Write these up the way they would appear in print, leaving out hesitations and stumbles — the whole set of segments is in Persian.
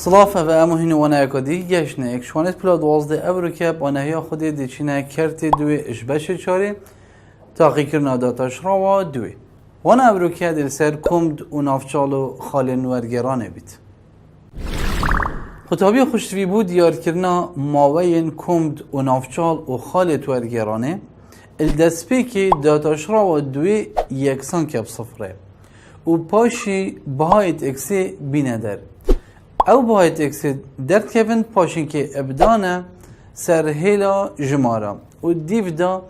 صلافة و امهن وانا کدی گشنه یک شوانت پلا دوازده ابروکه بانهی خودی دیچینه کرتی دوی اشبش چاری تاقی کرنا داتاش را دوی وانا ابروکه دل سر کمد و نافچال و خال نورگرانه بید خطابی خوشتوی بود دیار کرنا ماوین کمد و نافچال و خال نورگرانه الدسپی که داتاش را دوی یکسان کب صفره و پاشی بهایت اکسی بینه در او بهایت اکسی درد کبن پاشین که ابدانه سر هیلا جمارا و دیو دا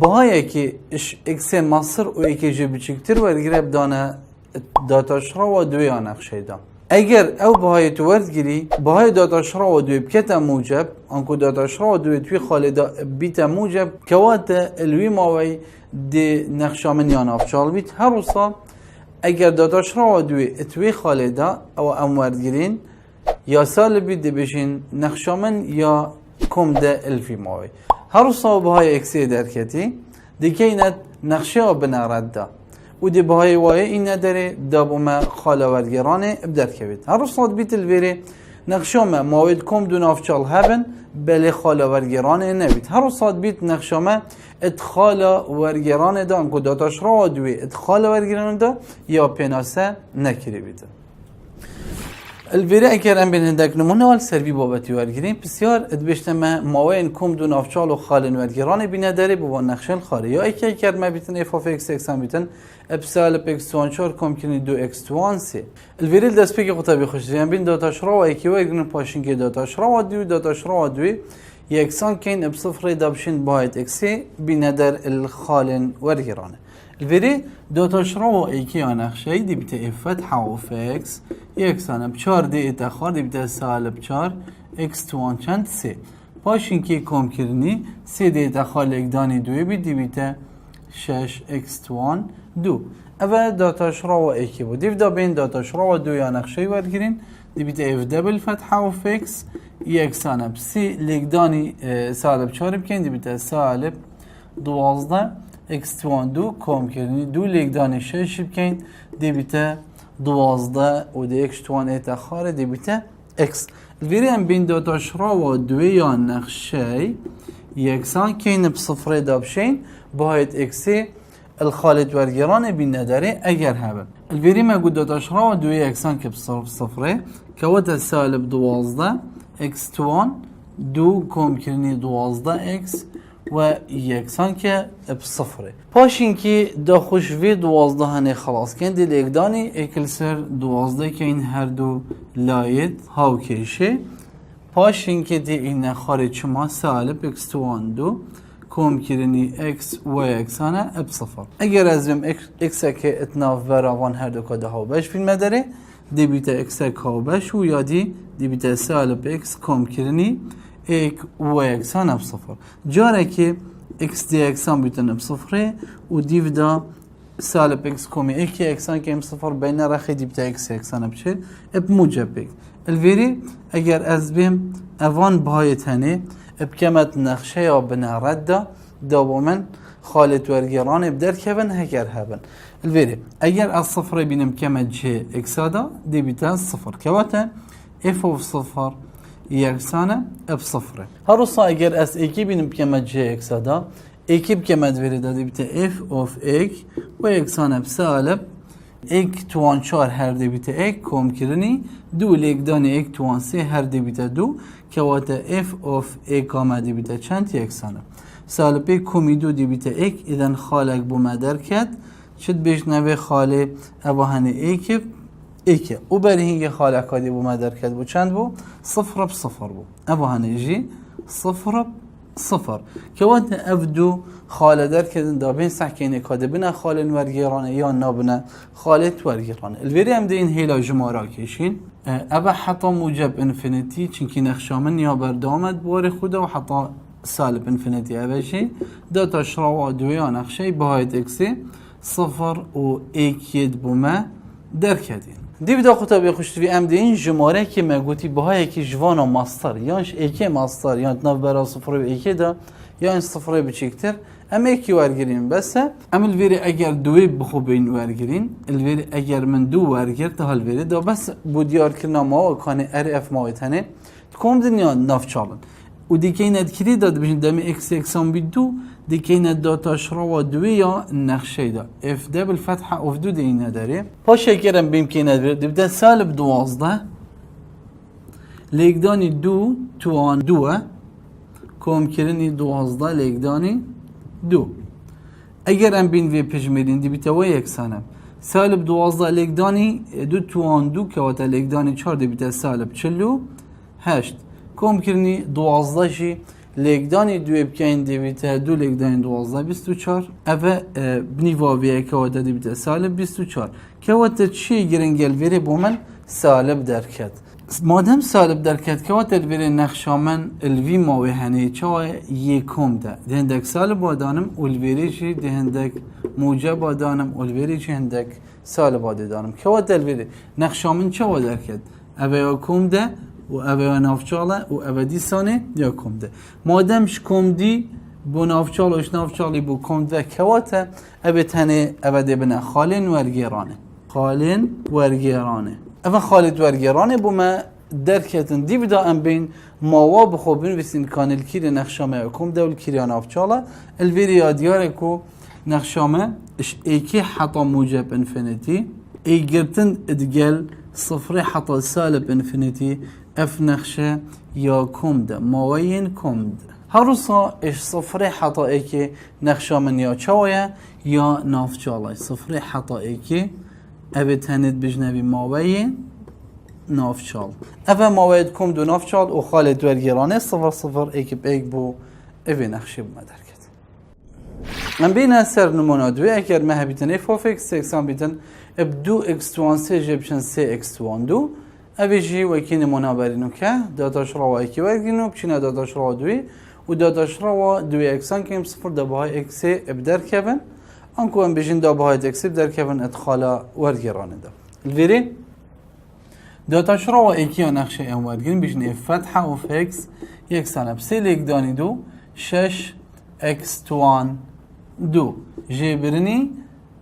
بهایی که اکسی مصر و اکی جبی چکتر ورگره ابدانه داتاشرا و دوی آنخشه دا اگر او بهایی تو وردگیری بهایی داتاشرا و دوی بکتا موجب انکو داتاشرا و دوی توی خالدا بیتا موجب کوات الوی ماوی دی نقشامن یا نافچال بیت هر روصا اگر داداش را دوی اتوی خالدا او اموردگیرین یا سال بید بشین نقشامن یا کم ده الفی ماوی هر صاحب های اکسی درکتی دیگه اینت نقشه ها بنارد دا و دی بهای وای این نداره دابو ما خالوردگرانه ابدر کبید هر صاحب بیت الویره نقشامه ماوید کم دون افچال هبن بله خالوردگرانه نبید هر صاحب بیت نقشامه ادخال ورگران دا انکو داتاش را دوی ادخال ورگران دا یا پیناسه نکری بیده الویره اگر ام بین هندک نمونه وال سروی بابتی ورگرین بسیار ادبشتمه ماوین کم دون افچال و خالن ورگران بینه داره بوا نقشن خاره یا اکی کرمه بیتن اف اف اکس اکسان بیتن ابسال اکس توان چار کم کنی دو اکس توان سی الویره دست پیک خطابی خوش دیدن بین داتاش را و اکی ورگرین پاشین که داتاش را دوی داتاش را دوی یکسان کین بصفر دابشین باید اکسی بینه در الخالن ورگرانه الویری داتاش را و ایکی آنخشه دی بیت افت حاف اکس یکسان بچار دی اتخار دی بیت سالب چار اکس توان چند سی پاشین که کم کرنی سی دی اتخار لگدانی دوی بید دی بیت شش اکس توان دو اول داتاش را و ایکی بود دیو دا بین داتاش را و دوی آنخشه ورگرین دی بیت اف دبل فتح حاف اکس یکسان بسی لگدانی سالب چار بکن دی بیت سالب دوازده اکس توان دو کم کردنی دو لگدانی شش بکن دی بیت دوازده و دی اکس توان ایتا خاره دی بیت اکس الویری هم بین داتاش را و دوی یا نقشه یکسان کین بصفره دابشین باید اکسی الخالد ورگران بین نداره اگر هبه الویری ما گود داتاش را و دوی یکسان که بصفره که وقت سالب دوازده اکس توان دو کم کرنی دوازده اکس و یکسان که بصفره پاشین که دا خوشوی دوازده هنه خلاص کن دی لگدانی اکل سر دوازده که این هر دو لایت هاو کشه پاشین که دی این خارج شما سالب اکس توان دو کم کرنی اکس و یکسانه بصفر اگر از بیم اکس که اتناف براوان هر دو که ده هاو بش فیلم داره دی بیت اکس هاو بش و یادی دی بیت سالب اکس کم کرنی ایک و یکسان بصفر جاره که اکس دی یکسان بیتن بصفره و دیو دا سالب اکس کمی ایک یکسان که بصفر بین رخی دی بیت اکس یکسان بشه اب موجب بگ الویری اگر از بیم اوان بهایت هنه اب کمت نقشه یا بنارد دا دابومن خالت ورگران بدر کبن هکر هبن الویری اگر از صفره بینم کمت جه اکسا دا دی بیتا صفر کواتا اف of صفر یکسانه بصفره هر روصا اگر از ایکی بینم کمت جه اکسا دا ایکی بکمت ویرده دی بیتا اف of ایک و یکسانه بسالب ایک توان چار هر دی بیتا ایک کم کرنی دو لگدان ایک توان سی هر دی بیتا دو که واتا اف of ایک آمده بیتا چند یکسانه سالب ایک کمی دو دی بیتا ایک ایدن خالک بو مدر کد چد بیش نوی خاله اباهنه ایکه او برای اینکه خالقاتی بو مدر کرد بو چند بو صفر بصفر بو ابو هنجی صفر صفر که وقت افدو خاله در کردن دابین سحکینه کاده بنا خالن ورگیرانه یا نابنا خالت ورگیرانه الویری هم ده این هیلا جمارا کشین ابا حتا موجب انفینیتی چنکی نخشامن یا بردامت بار خوده و حتا سالب انفینیتی اوشی داتا شراو دویا نخشه باید اکسی صفر و ایکید بومه در کردین دیو دا خطا به خوشتوی ام ده این جماره که مگوتی باهای که جوان و ماستر یانش ایکی ماستر یان ناو برا صفره به ایکی دا یا این صفره بچکتر ام ایکی ورگرین بس ام الویری اگر دوی بخو بین ورگرین الویری اگر من دو ورگر تا الویری دا بس بو دیار کرنا ما و کانه ار اف ما تنه تکوم دنیا ناف چالن و دیگه ندکری داد بشین دمی اکس اکسان بی دو دیگه نداتا شرا و دوی یا نقشه دا اف ده بالفتحه اف دو دی نداره پاشه کرم بیم که نداره دیبده سالب 12 لیگدانی دو توان دوه کم کرنی 12 لیگدانی دو اگر ام بین وی پجمیرین دی بیتا و یکسانم سالب 12 لیگدانی دو توان دو که واتا لیگدانی 4 دی بیتا سالب 48 کم کرنی 12 شی لیگدانی دو بکین دی بیتا دو لیگدانی 12 24 اوه بنیواویه که واتا دی بیتا سالب 24 که واتا چی گرنگل ویری بومن سالب درکت مادام سالب درکت که وقت الویری نقشامن الوی ماوی هنی چای یکم ده دهندک سالب آدانم الویری چی دهندک موجب آدانم الویری چی هندک سالب آدانم که وقت الویری نقشامن چای درکت اوه یکم ده و اوه نافچاله و اوه دی سانه یکم ده مادامش کم دی بو نافچالوش نافچالی بو کم ده که وقت اوه تنه اوه ده بنا خالین ورگیرانه خالین ورگیرانه اما خالد ورگرانه بو ما درکتن دی بدا ام بین ماوا بخوبین ویسین کانل کیر نقشامه اکم دول کیریان افچاله الویری آدیاره کو نقشامه اش ایکی حتا موجب انفینیتی ای گرتن ادگل صفر حتا سالب انفینیتی اف نقشه یا کم ده ماوین کم ده هروسا اش صفر حتا ایکی نقشامن یا چاویه یا نافچاله صفر حتا ایکی اوه تنید بجنوی ماوی نافچال اوه ماوید کم دو نافچال و خالد ورگرانه 00 ایک ایک بو اوه نقشه بو مدرکت من بین سر نمونه دوی اگر مه بیتن اف of x اکسان بیتن اب دو x توان سه جبشن سه x توان دو اوه جی وکی نمونه برینو که داتاش را و ایکی ورگرینو بچینه داتاش را و دوی و داتاش را و دوی اکسان کم 0 دباهای اکس اب در کبن انکو ام بجین دا بهایت اکسیب در کفن ادخالا ورگرانه دا الویری داتا شرا و ایکی ها نقشه ام ورگرین بجین اف فتحه اف اکس یک سانه بسی لیک دانی دو 6 اکس توان دو جی برنی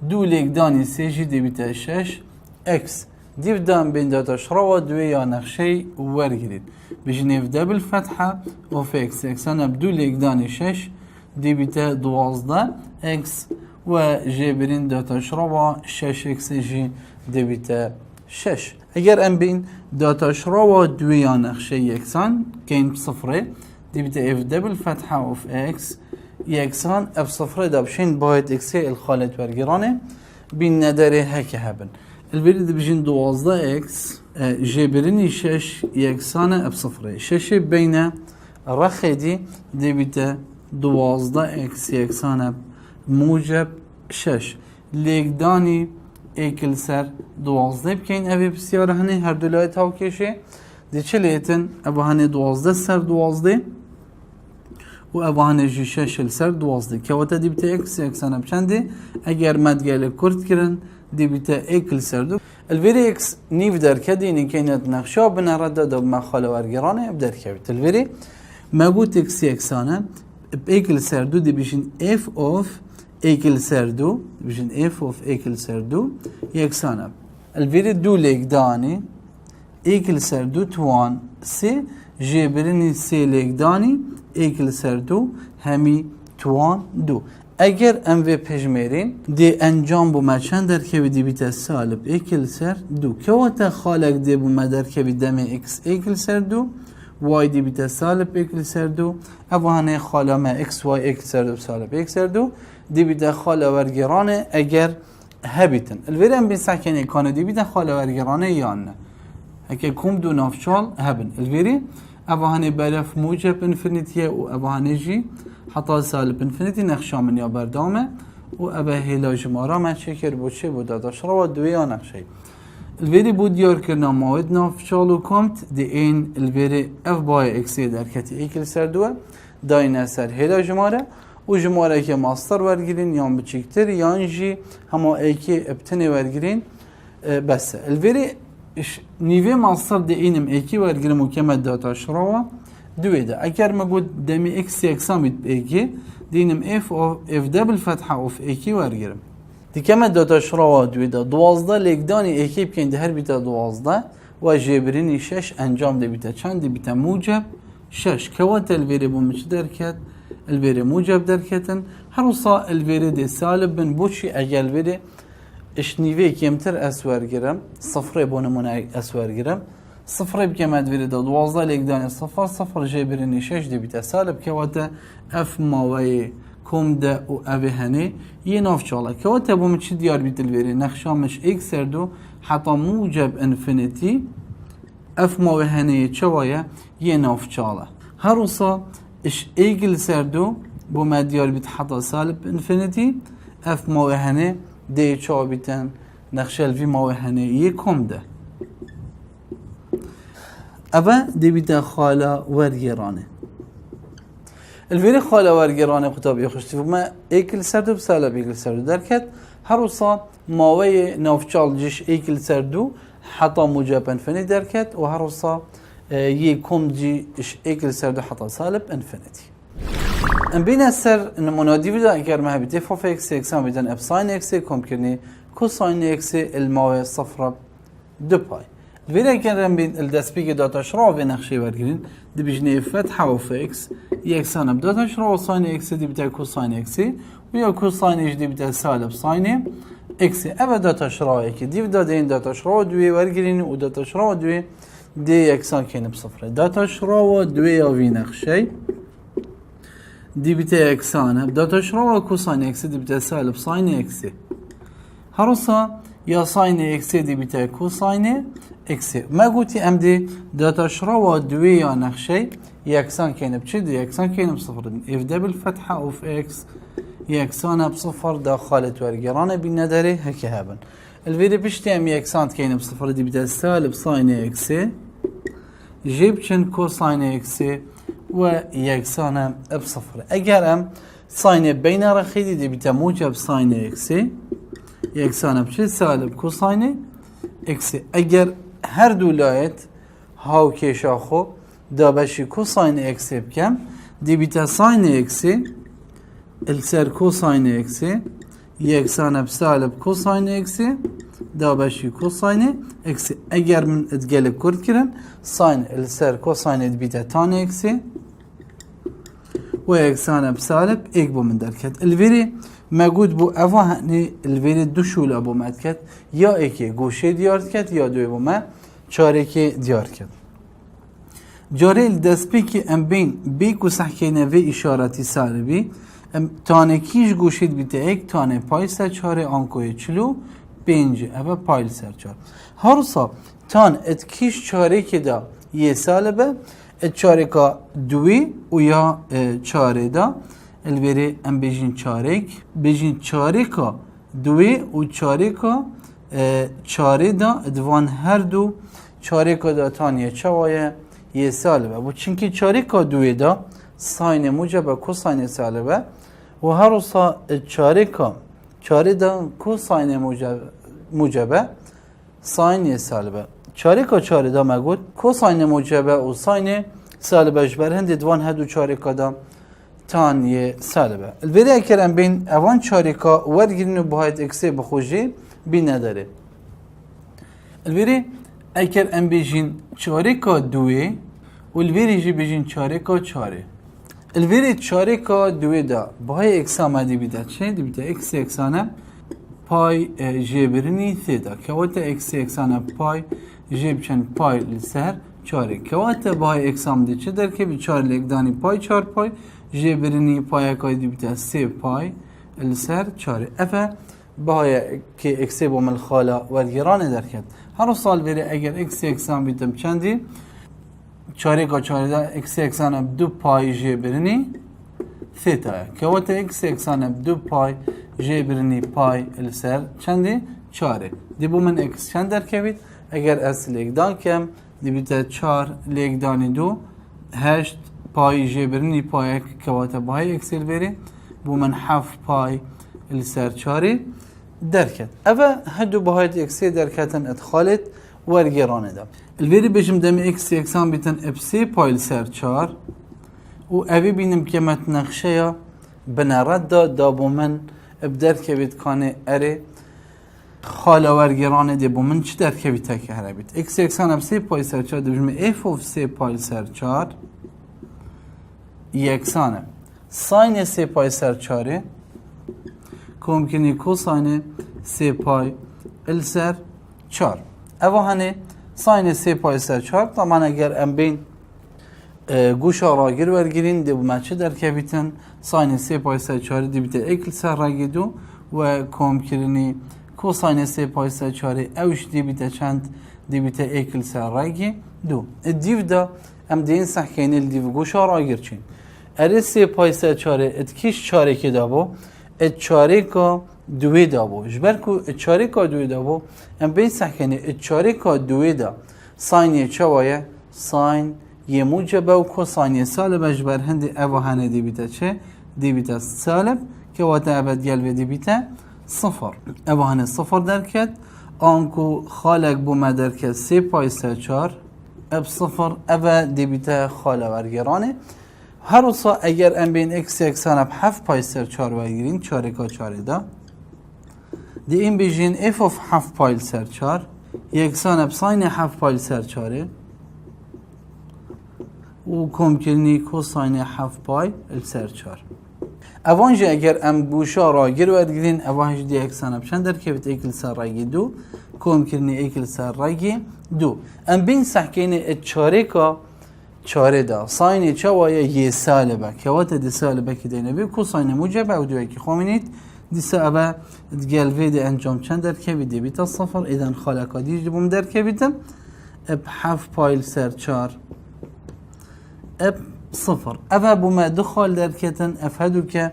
دو لیک دانی سی جی دی بیتا 6 اکس دیو دام بین داتا شرا و دوی یا نقشه ورگرین بجین اف دبل فتحه اف اکس یک سانه دو لیک دانی 6 دی بیتا 12 اکس و جبرین داتا شرا 6 اکس جی دیویتا 6 اگر ام بین داتا شرا دوی یا نقشه یکسان که این صفره دیویتا اف دبل فتحه اف اکس یکسان اف صفره دابشین باید اکسی الخالت ورگرانه بین نداره هکه هبن البری دی بجین 12 اکس جبرینی 6 یکسان اف صفره 6 بین رخیدی دیویتا 12 اکس یکسان موجب 6 لیگدانی ایکل سر 12 بکین اوی بسیار هنه هر دولای تاو کشه دی چه لیتن اوی هنه 12 سر 12 و اوی هنه جی 6 سر 12 که واتا دی بیتا اکس اکسانه بچنده اگر مدگل کرد کرن دی بیتا ایکل سر دو الویری اکس نیو در کدی اینی که اینت نقشه بنرده دو مخاله ورگرانه بدر کبیت الویری مگوت اکسی اکسانه ایکل سر دو دی بیشین اف اوف ایکل سر دو بیشین اف اوف ایکل سر دو یکسانه الویری دو لیک دانی ایکل سر دو توان سی جبرینی سی لیک دانی ایکل سر دو همی توان دو اگر ام وی پجمیرین دی انجام بو مچن در که دی بیت سالب ایکل سر دو که وقت خالق دی بو مدر که دم اکس ایکل سر دو وای دی بیت سالب ایکل سر دو اوانه خالم اکس وای ایکل سر دو سالب ایکل سر دو دی بیت خاله ورگرانه اگر هبیتن الویرم بین سکنه کانه دی بیت خاله ورگرانه یا نه اگه کم دو نافچال هبن الویری اوانه برف موجب انفینیتیه و اوانه جی حتی سالب انفینیتی نقشه من یا بردامه و اوه هیلا جمارا من چکر بود چه بود داداش را و دوی یا نقشه الویری بود دیار کرنا ماوید نافچال و کمت دی این الویری اف بای اکسی در کتی ایکل سر دوه داینه سر هیلا جماره و جماره که ماستر ورگیرین یا بچکتر یا جی همه ایکی ابتنی ورگیرین بس الویری نیوه ماستر دی اینم ایکی ورگیرم و کمت داتاش را دوی ده اگر ما گود دمی اکس یکسان بید ایکی دینم اف ده بالفتحه اف ایکی ورگرم دیگه من داتاش را دوی ده 12 لگدانی ایکی بکن ده هر بیتا 12 و جبرینی 6 انجام ده بیتا چند ده بیتا موجب 6 كوات الفيري بومش دركت الفيري موجب دركتن هروصا الفيري دي سالب بن بوشي اجا الفيري اشنيفي كيمتر اسوار جرم صفر بونمون اسوار جرم صفر بكمات فيري دا 12 ليقداني صفر صفر جبريني 6 دي بيتا سالب كواتا اف ماوي كوم دا و اوي هني يناف شالا كواتا بومش ديار بيت الفيري نخشامش اكس سردو حتى موجب انفينيتي اف ماوي هني چوايا يناف شالا هروصا اش ايجل سردو بوما ديار بيت حتى سالب انفينيتي اف ماوي هني دي چوا بيتن نخشل في ماوي هني يكوم ده أبا دي بيتا خالة ورگرانه الفيري خالة ورگرانه خطاب يخشتي فما ايكل سردو بسالب ايكل سردو دركت هروصا ماوي نافچال جيش ايكل سردو حتى موجب انفينيتي دركت وهروصا يكوم جي ايكل سردو حتى سالب انفينيتي ام بين السر نمونه دي بدا اگر ما بيت اف اكس اكسان بدن اف ساين اكس كوم كرني كوساين اكس الماوي صفر 2 باي الفيري كان بين الدسبيك داتا شرا في نقشي ورگرين دي بجني فتحه و اكس يكسان بداتا شرا ساين اكس دي بتا كوساين اكس ويا كوساين اكس دي بتا سالب ساين اكس ابدا داتا شرا اكي دي بدا دين داتا شرا دوي ورگرين و داتا شرا دوي دي يكسان كان بصفر داتا شرا و دوي في نقشي دي بتا اكسان بداتا شرا و كوساين اكس دي بتا سالب ساين اكس هروسا يا ساين اكس دي بتا كوساين اكس ما قلتي ام دي داتا شرا و دوي يا نقشي يكسان كاين بشد يكسان كاين بصفر اف دبل فتحه اوف اكس يكسان بصفر داخله ورقرانه بالندري هكا هابن الفيديو بشتي ام يكسان كاين بصفر دي بدا سالب ساين اكس جيبشن كوساين اكس ويكسان بصفر اگر ام ساين بين رخيدي دي بتا موجب ساين اكس يكسان بشد سالب كوساين اكس اگر هر دولايت هاو كيشاخو دا بشي كوساين اكس بكم دي بتا ساين اكس السر كوساين اكس يكسان بسالب كوساين اكس دا بشي كوساين اكس اگر من اتقلب كرد كرن ساين السر كوساين بيتا تان اكس ويكسان بسالب ايك بو من دركت الفيري موجود بو افا هني الفيري دو شولا بو مدكت يا ايكي گوشه ديار كت يا دوي بو ما چاركي ديار كت جاري الدسبيكي ام بين بيكو سحكينه في اشارتي سالبي ام تانه كيش گوشید بیته ایک تانه پای سر چاره آنکوی چلو پنج اوه پایل سر چار هرسا تان ات کیش چاره که دا یه سالبه ات چاره که دوی و یا چاره دا البری ام بجین چارک بجین چاره که دوی و چاره که چاره دا ادوان هر دو چاره که دا تانیه چوایه یه سالبه و چونکه چاره که دوی دا ساین موجبه کو ساین سالبه و هروسا چاره دا کو ساین موجبه ساین سالبه چاره دا مگود کو ساین موجبه و ساین سالبه جبر هندی دوان هدو چاره دا تان یه سالبه الوری اکرم بین اوان چاره ورگیرین و باید اکسه بخوشی بین نداره الوری اکرم بیجین چاره دوی و الوری جی بیجین چاره چاره الوری چاره دوی دا باید اکسا مدی بیده چه؟ دی بیده اکس اکسانه پای جبرنی ثیتا که وقت اکس اکسانه پای جب چند پای لسر چاره که وقت باید اکسام دی چه در که بی چار لگدانی پای چار پای جبرنی پای اکای دی بیده سی پای لسر چاره افه باید که اکسی با ملخاله ورگرانه در کد هر سال بره اگر اکس اکسان بیدم چندی چاره دا اکس اکسانه دو پای جبرنی ثیتا که وقت اکس اکسانه دو پای جبرنی پای لسر چندی چاره دی بو من اکس چند در کبید اگر از لگدان کم دی بیتا چار لگدانی دو هشت پای جبرنی پای که وقت باید اکسل بری بو من حف پای لسر چاره درکت اوه هدو باید اکسی درکتن ادخالت ورگرانه دا الوری بجم دم اکس یکسان بیتن اف سی پایل سر چار و اوی بینم که متنقشه یا بنرد دا بو من بدر که بید کانه اره خاله ورگرانه دی بو من چی در که بید تاکه هره بید اکس یکسان اف سی پایل سر چار دو بجم اف اف سی پایل سر چار یکسانه ساین سی پای سر چاره که ممکنه کوساین سی پای ال سر چار اوه هنه ساین سی پای سر چار طبعا اگر ام بین گوش راگیر ورگیرین دی بو مچه در که بیتن ساین سی پای سر چاره دی بیته اکل سر راگی دو و که ممکنه کوساین سی پای سر چاره اوش دی بیته چند دی بیته اکل سر راگی دو دیو دا ام دین سحکینه دیو گوش راگیر چین اره سی پای سر چاره ات کیش چاره که دابو ات چاره که دوی دابو جبر که ات چاره که دوی دابو ام بین سحکنه ات چاره که دوی دا ساینی چه وایه ساین یه موجبه و که ساینی سالبه جبر هندی اوه هنه دی بیته چه دی بیته سالب که واته ابد گلوه دی بیته صفر اوه هنه صفر درکت آنکو خالق بو مدرکت سی پای سر چار اب صفر اوه دی بیته خاله ورگرانه هر روزا اگر ام بین اکس یکسان اب 7 پای سر 4 بگیرین 4 کا 4 دا دی این بیجین اف اف 7 پای سر 4 یکسان اب ساین 7 پای سر 4 و کمکنی کوساین 7 پای سر 4 اوانجا اگر ام بوشا را گیر ورگیرین اوانج دی یکسان اب چند در که بیت اکل سر رگی دو کمکنی اکل سر رگی دو ام بین سحکین 4 کا 4 دا ساین چه وایه یه سالبه که وقت دی سالبه که دینه بی کو ساین موجبه و دوی که خوامینید دی سالبه گلوه دی انجام چند در که بیده بیتا صفر ایدن خالقا دیج دی بوم در که بیدم اب 7 پایل سر 4 اب صفر اوه بوم دو خال در کتن اف هدو که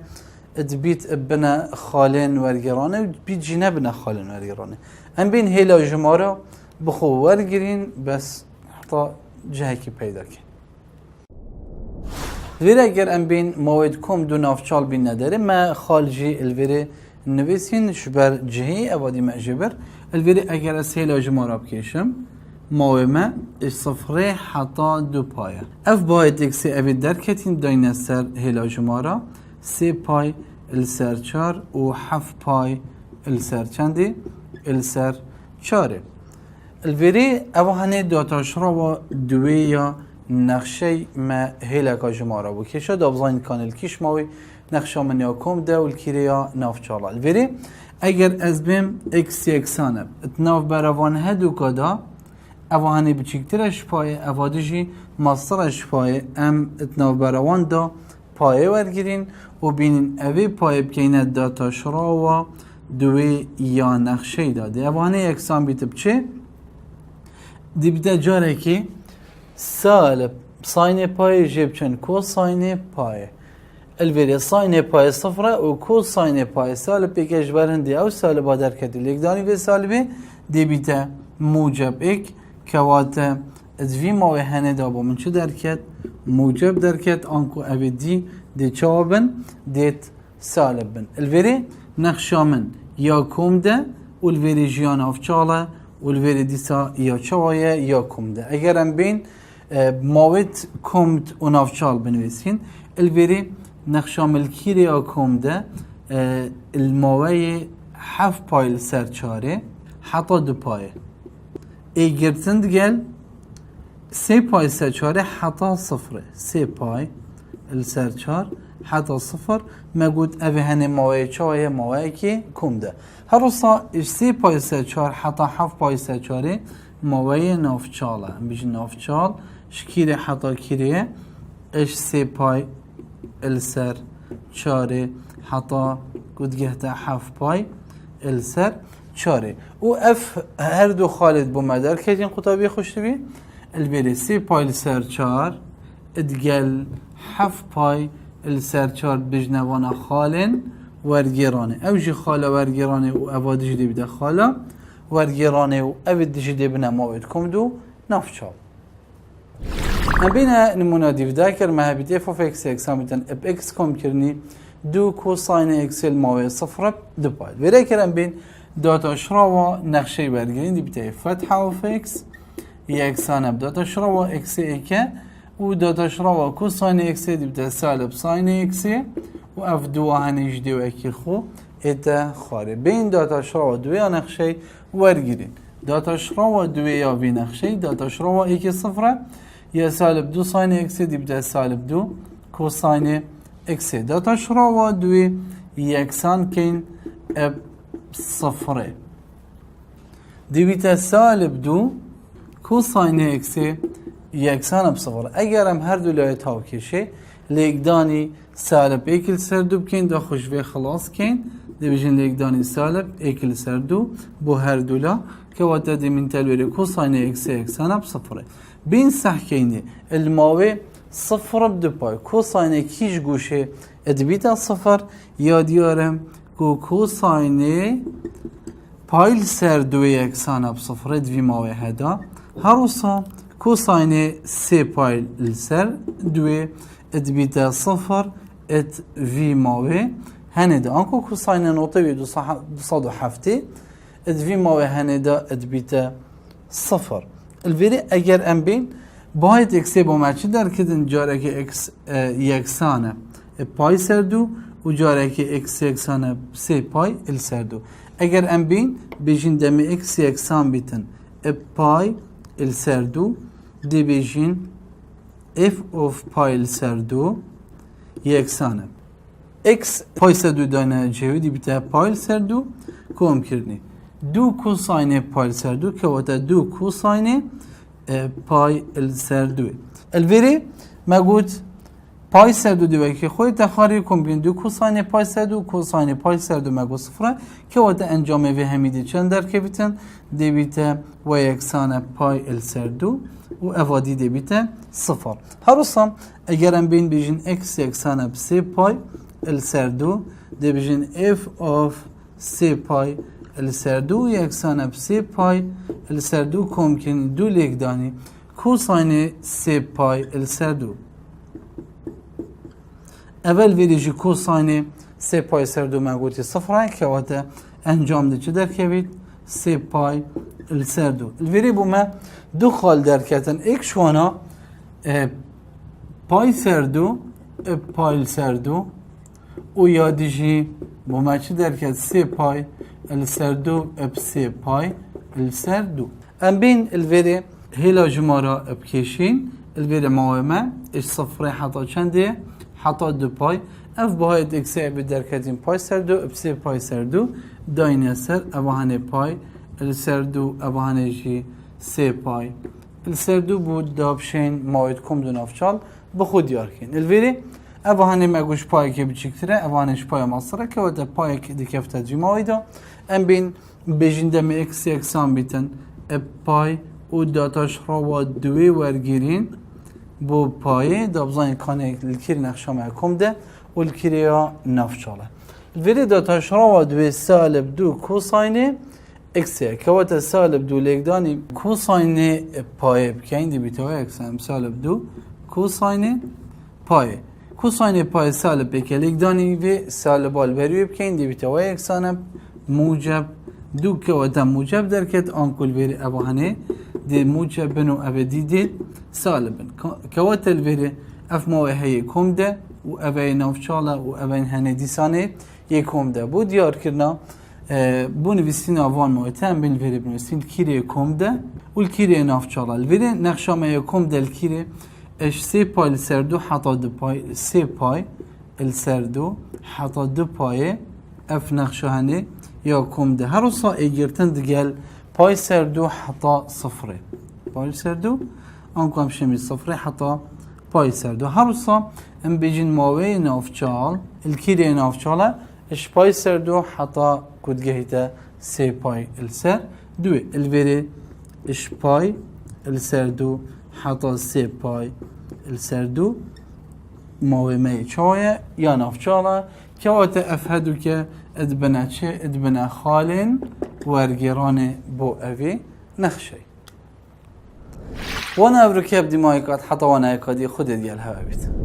ادبیت بنا خالین ورگرانه و بیت جینه بنا خالین ورگرانه ام بین هیلا جمارا بخو ورگرین بس حتی جهه که پیدا که ویره اگر ام بین موید کم دو نافچال بین نداره ما خالجی الویره نویسین شبر جهی اوادی معجبر الویره اگر از هیلا جمارا بکشم مویمه صفره حتا دو پایه اف باید اکسی اوید درکتین داینه سر هیلا جمارا 3 پای السر 4 و 7 پای السر چندی السر 4 الویری اوهانه داتاشرا و دوی یا نقشه ما هیلا کا جمارا بو کشا دابزاین کانال کیش ماوی نقشه من یا کم ده و الکیریا نافچالا الویری اگر از بیم اکس یکسانه اتناف براوان هدو کدا اوهانه بچیکترش پای اوادجی ماسترش پای ام اتناف براوان دا پایه ورگیرین و بینین اوی پای بکینه داتاشرا و دوی یا نقشه داده اوهانه یکسان بیتب چه؟ دی بیده جاره که سالب ساین پای جیب چند کو ساین پای الویری ساین پای صفره و کو ساین پای سالب بکش برندی او سالب در کدی لیکدانی و سالبی دی بیده موجب ایک کواته ادوی ماوی هنه دا با من چه درکت موجب درکت آنکو اوی دی چابن دیت سالب بن الویری نقشا من یا کوم ده و الویری جیان افچاله والویری دیسا یا چوایه یا کمده اگر ام بین ماوید کمد و نافچال بنویسین الویری نقشا ملکیری یا کمده الماوی 7 پایل سر 4 حتی 2 پایه ای گرتند گل 3 پای سر 4 حتی 0 3 پای سر 4 حتی 0 مگود اوه هنه ماوی چوایه ماوی که کمده هر روزا اش 3 پای سر 4 حتی 7 پای سر 4 ماوی نافچاله بیش نافچال شکیره حتی کیریه اش 3 پای السر 4 حتی گودگهته 7 پای السر 4 و اف هر دو خالد بو مدار کردین قطابی خوش بی البری 3 پای السر 4 ادگل 7 پای السر 4 بجنوان خالن ورگرانه اوجی خاله ورگرانه و اوادجی دی بده خاله ورگرانه و اوادجی دی بنا موید کمدو نافچال نبینا نمونه دیوده کر مهبیت اف اف اکس اکس همیتن اپ اکس کم کرنی دو کوساین اکسل ماوی صفر دو پایل ویره کرن بین داتا شرا و نقشه برگرین دی بیته فتحه اف اکس يكسان بدا تشروا اكس ايكا ودا تشروا كوساين اكس دبتا سالب ساين اكس واف دو هنيج دو اكي خو اتا خاري بين دا تشروا دوي نقشي ورگيرين دا تشروا دوي يا في نقشي دا تشروا ايكي صفرة يا سالب دو ساين اكس دبتا سالب دو كوساين اكس دا تشروا دوي يكسان كين اب صفرة دبتا سالب دو كوساين اكس يكسان بصفر اگر هم هر دو لایت ها کشه لیکدانی سالب ایکل سر دو بکن دا خوشوی خلاص کن دیویژن لیکدانی سالب ایکل سر دو بو هر دولا که واتا دی من تلویره کوساین اکس یکسان بصفره بین سحکینه الماوی صفر بدو پای کوساین کیش گوشه ادبیتا صفر یادیارم کو کوساین پایل سر دو یکسان بصفره دوی ماوی هدا هروسا كوساين سي باي السر دوي ادبيتا صفر ات في ماوي هندا انكو كوساين نوطي دو صادو حفتي ات في ماوي هندا ادبيتا صفر الفيري اگر ام بين بايت اكسي بو ماتش در كدن جارك اكس يكسانه باي سردو و جارك اكس يكسانه سي باي السردو اگر ام بين بيجين دم اكس يكسان بيتن باي السردو دیویژن اف of پایل سردو یکسانه اکس پای سردو دانه جهودی بیته پایل سردو کم کردنی دو کوساین پایل سردو که وقتا دو کوساین پای سردو الویری مگود پای سردو دیوی که خواهی تخاری کم بین دو کوساین پای سردو مگود صفره که وقتا انجام وی همیدی چند در که بیتن دیویته و یکسانه پای سردو و افادی دیبیته صفر هروسا اگرم بین بیجین اکس یکسانه بسی پای السردو دیبیجین اف of سی پای السردو یکسانه بسی پای السردو کمکن دو لیک دانی کوساین سی پای السردو اول ویدیجی کوساین سی پای سردو مگوتی صفره که واتا انجام دی چه در که بید سی پای السردو الویری بوما دو خال درکتن ایک شوانا پای سردو پای سردو و یادیجی بوما چی درکت سی پای السردو اب سی پای السردو ام بین الویری هیلا جمارا ابکیشین الویری ماومه اش صفره حتا چنده حتا دو پای اف باید اکسی بی درکتین پای سردو اب سی پای سردو داینه سر اوهانه پای السردو اوهانه جی سی پای السردو بود دابشین ماید کم دو نافچال بخود یار کن الویری اوهانه مگوش پای که بچکتره اوهانش پای مصره که وده پای که دکفته جی مایدا ام بین بیجنده می اکسی اکسان بیتن اب پای او داتاش را و دوی ورگیرین بو پای دابزان کانه الکیر نقشه محکم ده و الکیریا نافچاله الویری داتاش را و دوی سالب دو کوساینه اکسیه که وقت سالب دو لیکدانی کوساین پای بکن دی بیتوه اکسیم سالب دو کوساین پای سالب بکن لیکدانی و سالب آلبریو بکن دی بیتوه اکسانم موجب دو که وقت موجب درکت آنکل ویری ابوهنه دی موجب بنو ابدی دید سالبن که وقت الویری اف موه هی کم ده و اوه نافچاله و اوه هنه دیسانه یکم ده بود دیار کرنا بو نویسین آوان مویتن بین الویری بنویسین کیره کم ده و الکیره نافچاله الویری نقشامه کم ده الکیره اش سی پای السردو حتا دو پای سی پای السردو حتا دو پای اف نقشانه یا کم ده هر روزا ایگرتن دگل پای سردو حتا صفره پای سردو آنکو همشمی صفره حتا پای سردو هر روزا ام بیجین ماوی نافچال الکیره نافچاله اش پای سردو حتا کدگهیتا سی پای السر دوی الویری اش پای السردو حتا سی پای السردو ماومه چاویه یا نافچاله که وقت افهدو که ادبنا چه ادبنا خالن ورگیران بو اوی نخشه وانا ابرو که ابدی مایکات حتا وانا اکادی خود دیل هوا بید